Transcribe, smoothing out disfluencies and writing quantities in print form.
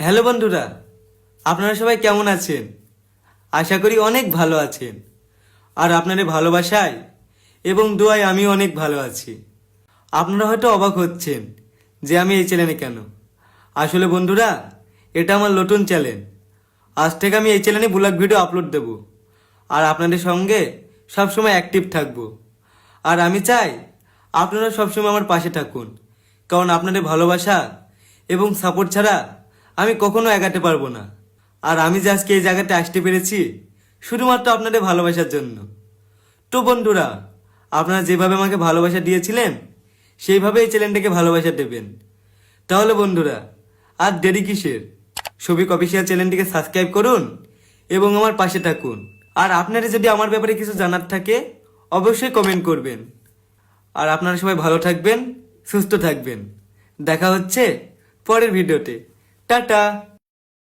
Hello বন্ধুরা, আপনারা সবাই কেমন আছেন? আশা করি অনেক ভালো আছেন। আর আপনাদের ভালোবাসায় এবং দোয়ায় আমিও অনেক ভালো আছি। আপনারা হয়তো অবাক হচ্ছেন যে আমি এই চ্যানেলে কেন। আসলে বন্ধুরা, এটা আমার নতুন চ্যানেল। আজ থেকে আমি এই চ্যানেলে ব্লগ ভিডিও আপলোড দেব। আর আপনাদের সঙ্গে সবসময় অ্যাক্টিভ থাকব। আর আমি চাই আপনারা সবসময় আমার পাশে থাকুন, কারণ আপনাদের ভালোবাসা এবং সাপোর্ট ছাড়া আমি কখনো এগাতে পারবো না। আর আমি যে আজকে এই জায়গাতে আসতে পেরেছি শুধুমাত্র আপনাদের ভালোবাসার জন্য। তো বন্ধুরা, আপনারা যেভাবে আমাকে ভালোবাসা দিয়েছিলেন সেইভাবে এই চ্যানেলটাকে ভালোবাসা দেবেন। তাহলে বন্ধুরা, আর দেরি কিসের? সবিক অফিসিয়াল চ্যানেলটিকে সাবস্ক্রাইব করুন এবং আমার পাশে থাকুন। আর আপনারা যদি আমার ব্যাপারে কিছু জানার থাকে অবশ্যই কমেন্ট করবেন। আর আপনারা সবাই ভালো থাকবেন, সুস্থ থাকবেন। দেখা হচ্ছে পরের ভিডিওতে। টাটা।